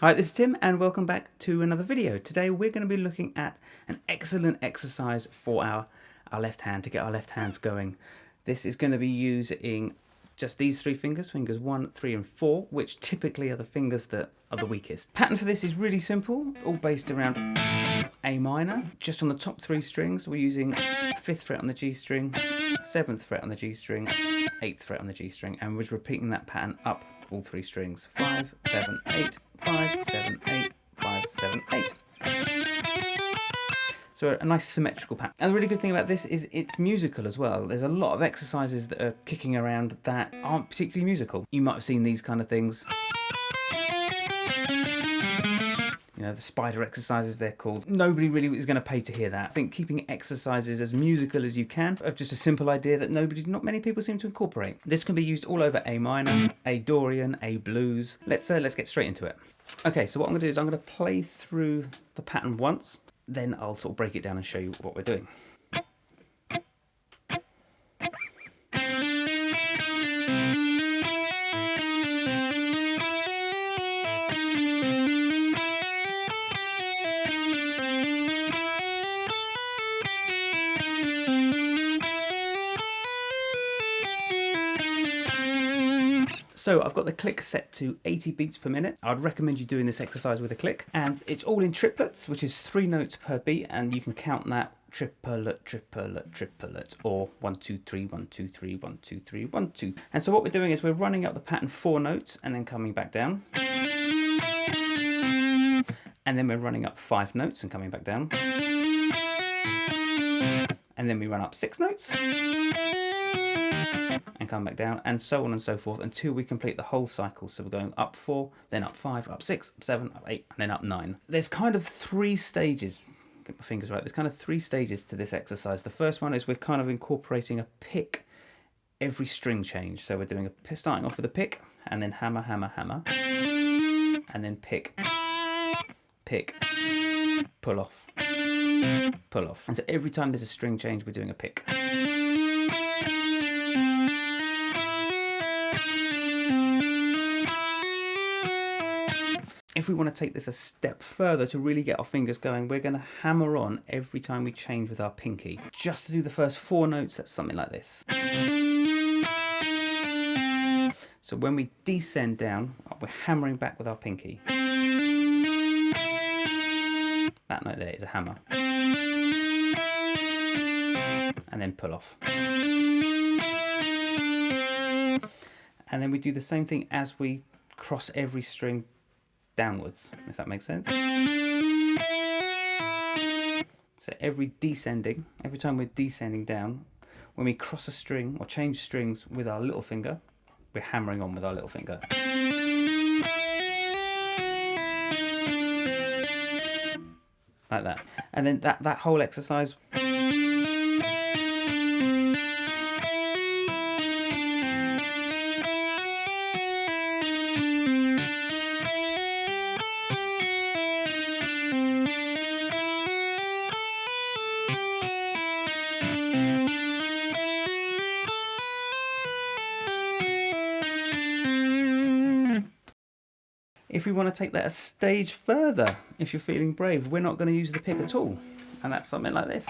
Hi, this is Tim and welcome back to another video. Today we're going to be looking at an excellent exercise for our left hand, to get our left hands going. This is going to be using just these three fingers, fingers 1, 3 and 4, which typically are the fingers that are the weakest. Pattern for this is really simple, all based around A minor. Just on the top 3 strings we're using 5th fret on the G string, 7th fret on the G string, 8th fret on the G string, and we're repeating that pattern up all 3 strings. 5, 7, 8, 5, 7, 8, 5, 7, 8. So a nice symmetrical pattern. And the really good thing about this is it's musical as well. There's a lot of exercises that are kicking around that aren't particularly musical. You might have seen these kind of things. You know, the spider exercises they're called. Nobody really is going to pay to hear that. I think keeping exercises as musical as you can, just a simple idea that not many people seem to incorporate. This can be used all over A minor, A Dorian, A blues. Let's get straight into it. Okay, so what I'm going to do is I'm going to play through the pattern once, then I'll sort of break it down and show you what we're doing. So I've got the click set to 80 beats per minute. I'd recommend you doing this exercise with a click. And it's all in triplets, which is 3 notes per beat, and you can count that triplet, triplet, triplet, or 1, 2, 3, 1, 2, 3, 1, 2, 3, 1, 2. And so what we're doing is we're running up the pattern 4 notes and then coming back down. And then we're running up 5 notes and coming back down. And then we run up 6 notes. And come back down, and so on and so forth until we complete the whole cycle. So we're going up 4, then up 5, up 6, up 7, up 8, and then up 9. There's kind of 3 stages. Get my fingers right. There's kind of 3 stages to this exercise. The first one is we're kind of incorporating a pick every string change. So we're doing starting off with a pick, and then hammer, hammer, hammer, and then pick, pick, pull off, pull off. And so every time there's a string change, we're doing a pick. If we want to take this a step further to really get our fingers going, we're going to hammer on every time we change with our pinky. Just to do the first 4 notes, that's something like this. So when we descend down, we're hammering back with our pinky. That note there is a hammer. And then pull off. And then we do the same thing as we cross every string downwards, if that makes sense. So every time we're descending down, when we cross a string or change strings with our little finger, we're hammering on with our little finger. Like that. And then that whole exercise. If we want to take that a stage further, if you're feeling brave, we're not going to use the pick at all. And that's something like this.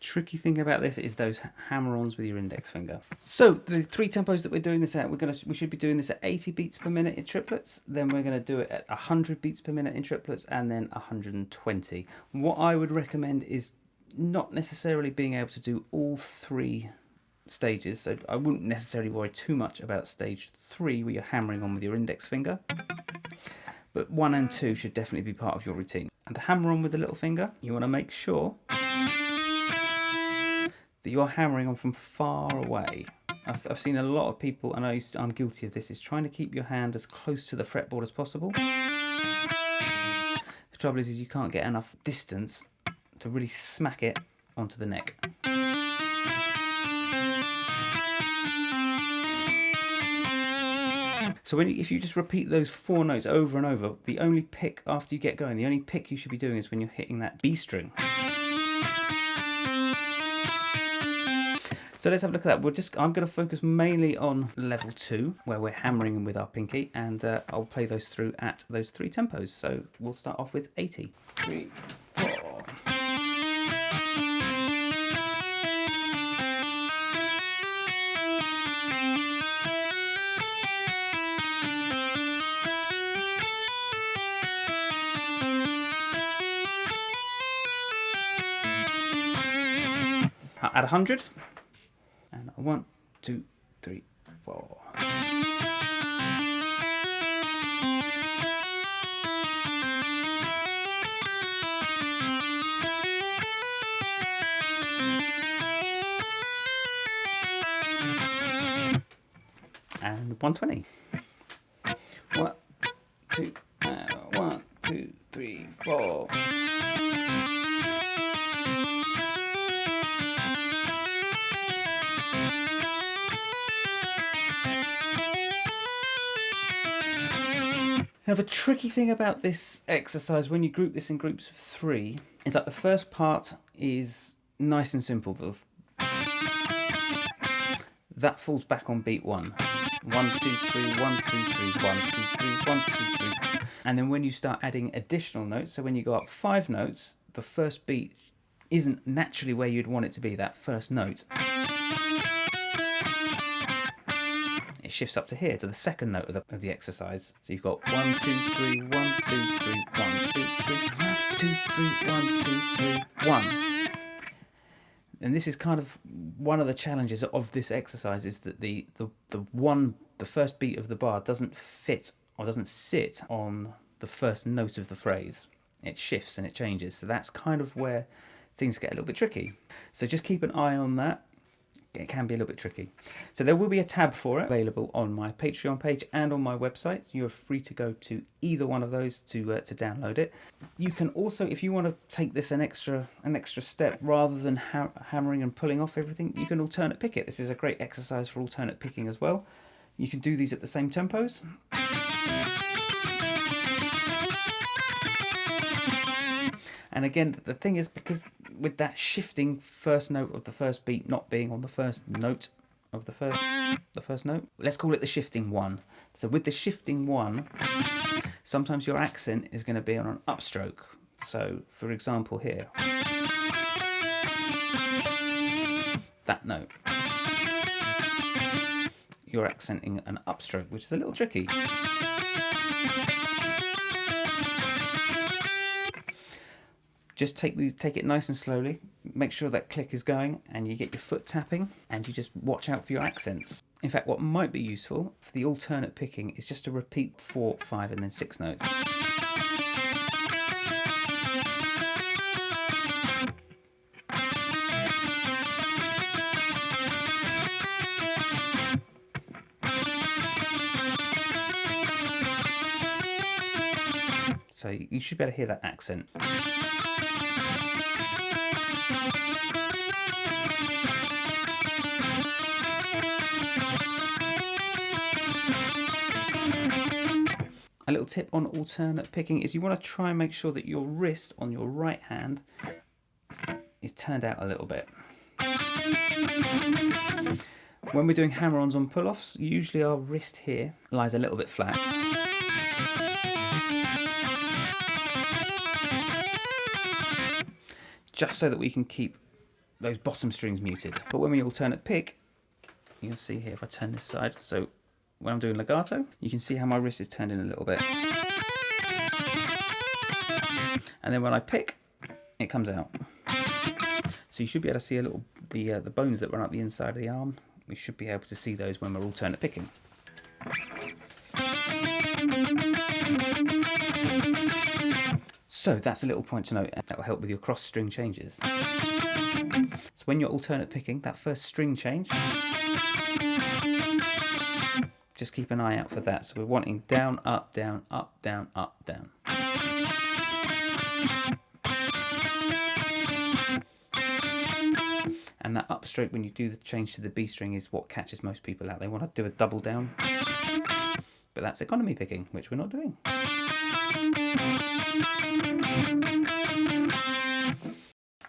Tricky thing about this is those hammer-ons with your index finger. So the 3 tempos that we're doing this at, we should be doing this at 80 beats per minute in triplets, then we're going to do it at 100 beats per minute in triplets, and then 120. What I would recommend is not necessarily being able to do all 3 stages, so I wouldn't necessarily worry too much about stage 3 where you're hammering on with your index finger, but 1 and 2 should definitely be part of your routine. And the hammer on with the little finger, you want to make sure that you're hammering on from far away. I've seen a lot of people, and I'm guilty of this, is trying to keep your hand as close to the fretboard as possible. The trouble is you can't get enough distance to really smack it onto the neck. So if you just repeat those 4 notes over and over, the only pick after you get going, the only pick you should be doing is when you're hitting that B string. So let's have a look at that. I'm going to focus mainly on level 2, where we're hammering with our pinky, and I'll play those through at those 3 tempos. So we'll start off with 80. 3, 4. At 100. And 1, 2, 3, 4. And 120. 1, 2, 1, 2, 3, 4. Now the tricky thing about this exercise, when you group this in groups of 3, is that the first part is nice and simple. That falls back on beat 1. 1, 2, 3, 1, 2, 3, 1, 2, 3, 1, 2, 3. And then when you start adding additional notes, so when you go up 5 notes, the first beat isn't naturally where you'd want it to be, that first note. It shifts up to here, to the second note of the exercise. So you've got 1, 2, 3, 1, 2, 3, 1, 2, 3, 1, 2, 3, 1, 2, 3, 1. And this is kind of one of the challenges of this exercise, is that the first beat of the bar doesn't fit or doesn't sit on the first note of the phrase. It shifts and it changes. So that's kind of where things get a little bit tricky. So just keep an eye on that. It can be a little bit tricky. So there will be a tab for it available on my Patreon page and on my website. So you're free to go to either one of those to download it. You can also, if you want to take this an extra step, rather than hammering and pulling off everything, you can alternate pick it. This is a great exercise for alternate picking as well. You can do these at the same tempos. And again, the thing is, because with that shifting first note of the first beat not being on the first note of the first note, let's call it the shifting 1. So with the shifting 1, sometimes your accent is going to be on an upstroke. So for example here, that note, you're accenting an upstroke, which is a little tricky. Just take it nice and slowly, make sure that click is going, and you get your foot tapping, and you just watch out for your accents. In fact, what might be useful for the alternate picking is just to repeat 4, 5, and then 6 notes. So you should be able to hear that accent. A little tip on alternate picking is you want to try and make sure that your wrist on your right hand is turned out a little bit. When we're doing hammer-ons on pull-offs, usually our wrist here lies a little bit flat. Just so that we can keep those bottom strings muted. But when we alternate pick, you can see here if I turn this side, so when I'm doing legato, you can see how my wrist is turned in a little bit. And then when I pick, it comes out. So you should be able to see a little the bones that run up the inside of the arm. We should be able to see those when we're alternate picking. So that's a little point to note, and that will help with your cross string changes. So when you're alternate picking, that first string change, just keep an eye out for that. So we're wanting down, up, down, up, down, up, down. And that upstroke when you do the change to the B string is what catches most people out. They want to do a double down, but that's economy picking, which we're not doing.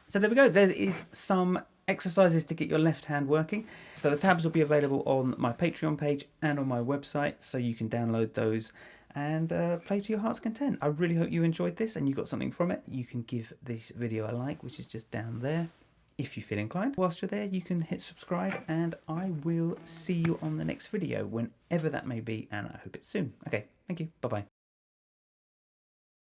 So there we go. There is some exercises to get your left hand working. So the tabs will be available on my Patreon page and on my website, so you can download those and play to your heart's content. I really hope you enjoyed this and you got something from it. You can give this video a like, which is just down there, if you feel inclined. Whilst you're there, you can hit subscribe, and I will see you on the next video, whenever that may be, and I hope it's soon. Okay, thank you. Bye-bye.